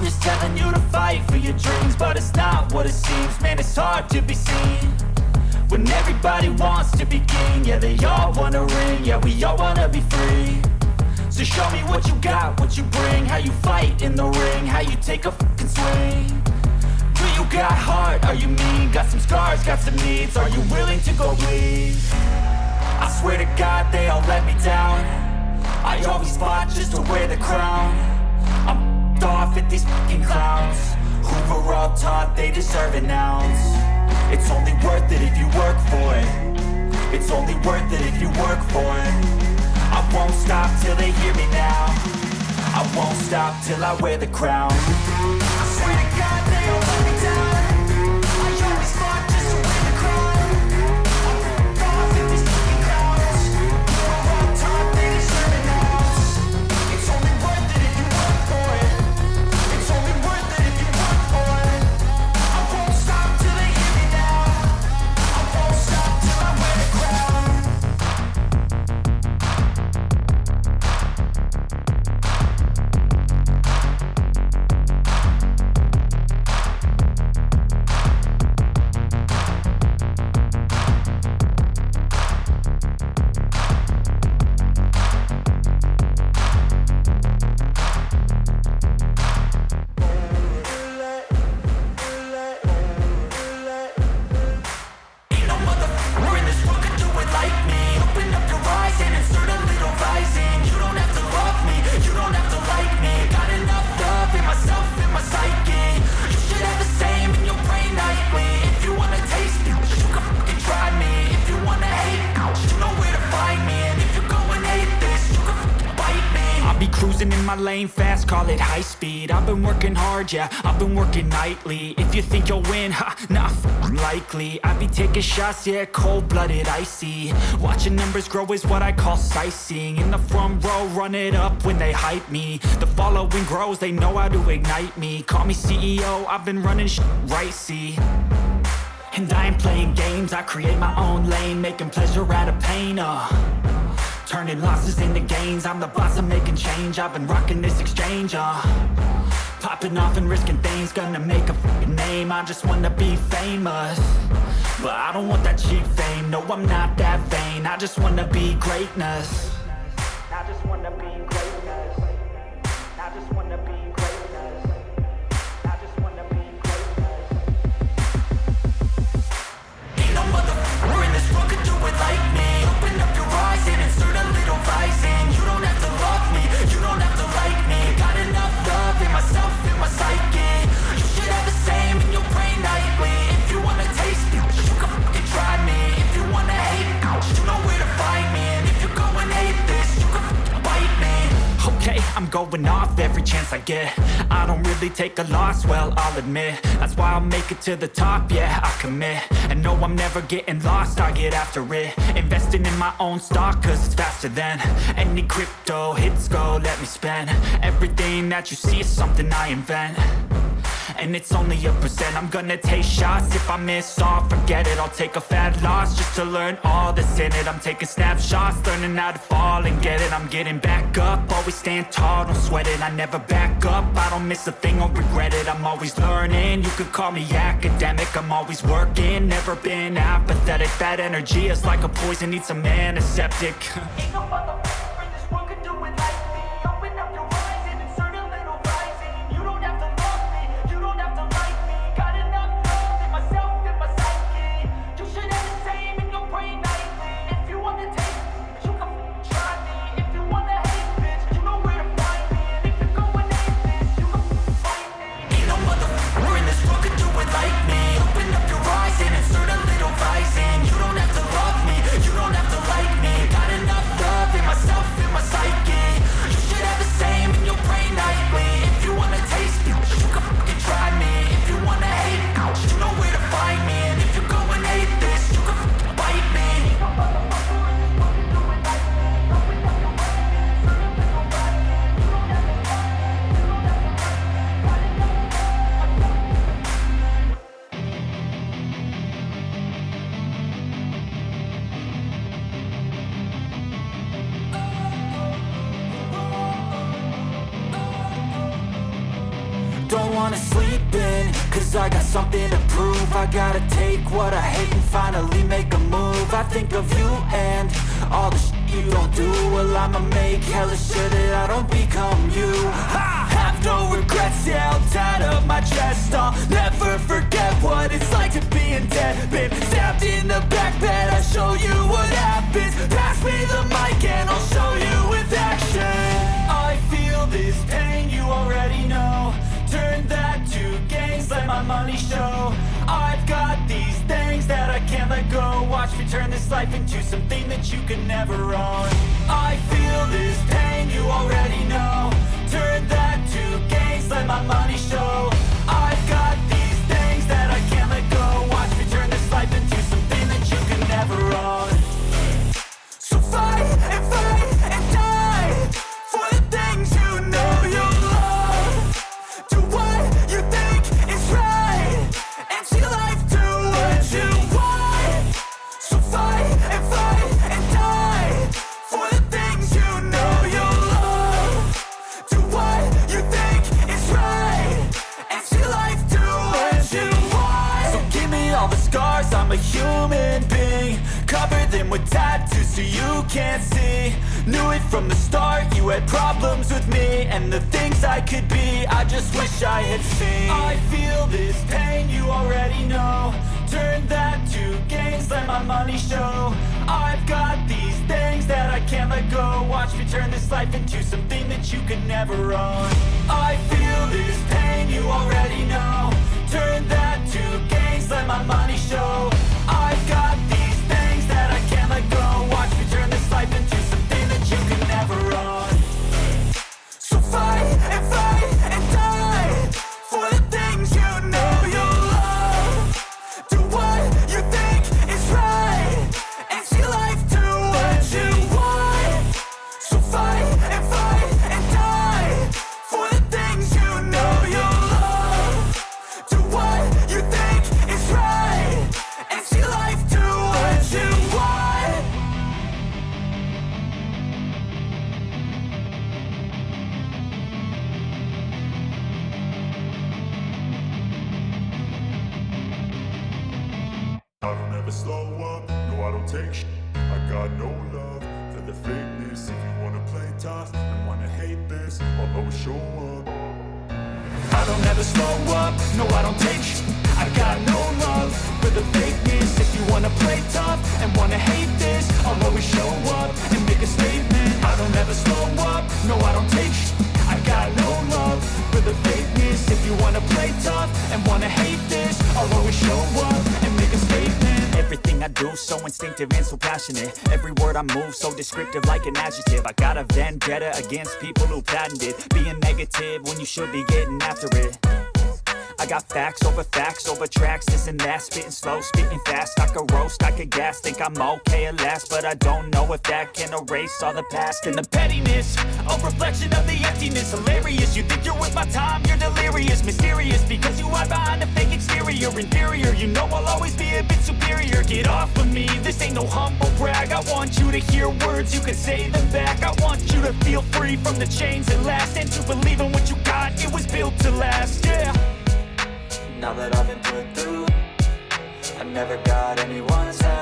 I'm just telling you to fight for your dreams, but it's not what it seems. Man, it's hard to be seen when everybody wants to be king. Yeah, they all wanna ring, yeah, we all wanna be free. So show me what you got, what you bring, how you fight in the ring, how you take a fucking swing. Do you got heart, are you mean? Got some scars, got some needs, are you willing to go bleed? I swear to God they all let me down. I always fought just to wear the crown. I'm f***ed off at these fucking clowns who were all taught they deserve an ounce. It's only worth it if you work for it. It's only worth it if you work for it. I won't stop till they hear me now. I won't stop till I wear the crown. I swear to God they all let me down. I always fought just to wear the crown. I'm f***ed off at these fucking clowns who were all taught they deserve an ounce. It's only worth it if you work for it. It's only worth it if you work for it. I won't stop till they hear me now. I won't stop till I wear the crown. Lane fast, call it high speed. I've been working hard, yeah, I've been working nightly. If you think you'll win, ha, not likely. I be taking shots, yeah, cold-blooded, icy. Watching numbers grow is what I call sightseeing. In the front row, run it up when they hype me. The following grows, they know how to ignite me. Call me CEO, I've been running shit right, see. And I ain't playing games, I create my own lane, making pleasure out of pain, turning losses into gains. I'm the boss, I'm making change. I've been rocking this exchange, popping off and risking things. Gonna make a f***ing name. I just wanna be famous, but I don't want that cheap fame. No, I'm not that vain. I just wanna be greatness. I just wanna be greatness. I just wanna be greatness. I just wanna be greatness. Ain't no motherfucker in this world could do it like me. Open up your eyes and insert a little rising. You don't have to love me, you don't have to like me. Got enough love in myself, in my psyche. You should have the same in your brain nightly. If you wanna taste me, you can fucking try me. If you wanna hate me, you know where to find me. And if you're going hate this, you can fucking bite me. Okay, I'm going off every chance I get. I don't really take a loss, well, I'll admit. That's why I'll make it to the top, yeah, I commit. And no, I'm never getting lost, I get after it. Investing in my own stock, cause it's faster than any crypto hits go, let me spend. Everything that you see is something I invent, and it's only a percent. I'm gonna take shots, if I miss all, forget it. I'll take a fat loss just to learn all that's in it. I'm taking snapshots, learning how to fall and get it. I'm getting back up, always stand tall, don't sweat it. I never back up, I don't miss a thing or regret it. I'm always learning, you could call me academic. I'm always working, never been apathetic. That energy is like a poison, needs some antiseptic. Ain't no motherfucker in this world could do it like me. Open up your eyes and insert a little rising. You don't have to love me, you don't have to like me. Got enough love in myself, in my psyche. You should have the same in your brain nightly. If you wanna taste me, you can try me. If you wanna hate bitch, you know where to find me. And if you're going hate this, you can fight me. Ain't no motherfucker in this world could do it like me. Open up your eyes and insert a little rising. You don't have to love me, you don't have to like me. Got enough love in don't wanna sleep in, cause I got something to prove. I gotta take what I hate and finally make a move. I think of you and all the shit you don't do. Well, I'ma make hella sure that I don't become you. I have no regrets, yeah, I'll tie up my chest. I'll never forget what it's like to be in debt. Been stabbed in the back bed, I'll show you what happens. Pass me the mic and I'll show you with action. I feel this pain, you already know. Turn that to gains, let my money show. I've got these things that I can't let go. Watch me turn this life into something that you can never own. I feel this pain, you already know. Turn that to gains, let my money show. I've got these things that I can't let go. Watch me turn this life into something that you can never own. So fight and die for the things you know you love. Do what you think is right and see life do what you want. So fight and die for the things you know you love. Do what you think is right and see life do what you want. So give me all the scars, I'm a human being. Cover them with tattoos so you can't see. Knew it from the start, you had problems with me and the things I could be, I just wish I had seen. I feel this pain, you already know. Turn that to gains, let my money show. I've got these things that I can't let go. Watch me turn this life into something that you can never own. I feel this pain, you already know. Turn that to gains, let my money show. I've got these things that I can't let go. Watch me turn this life into something that you can never own. So fight and die for the things you know you love. Do what you think is right and see life do what you want. So fight and die for the things you know you love. Do what you think is right and see life do what you want. I don't ever slow up, no I don't take sh**. I got no love for the fakeness. If you wanna play tough and wanna hate this, I'll always show up. I don't ever slow up, no I don't take sh**. I got no love for the fakeness. If you wanna play tough and wanna hate this, I'll always show up and make a statement. I don't ever slow up, no I don't take sh**. I got no love for the fakeness. If you wanna play tough and wanna hate this, I'll always show up and make a statement. Everything I do so instinctive and so passionate. Every word I move so descriptive like an adjective. I got a vendetta against people who patented being negative when you should be getting after it. I got facts over tracks, this and that. Spitting slow, spitting fast. I could roast, I could gas. Think I'm okay at last, but I don't know if that can erase all the past. And the pettiness, a reflection of the emptiness. Hilarious, you think you're worth my time, you're delirious. Mysterious, because you hide behind a fake exterior. Inferior, you know I'll always be a bit superior. Get off of me, this ain't no humble brag. I want you to hear words, you can say them back. I want you to feel free from the chains that last, and to believe in what you got, it was built to last, yeah. Now that I've been put through, I never got anyone's help.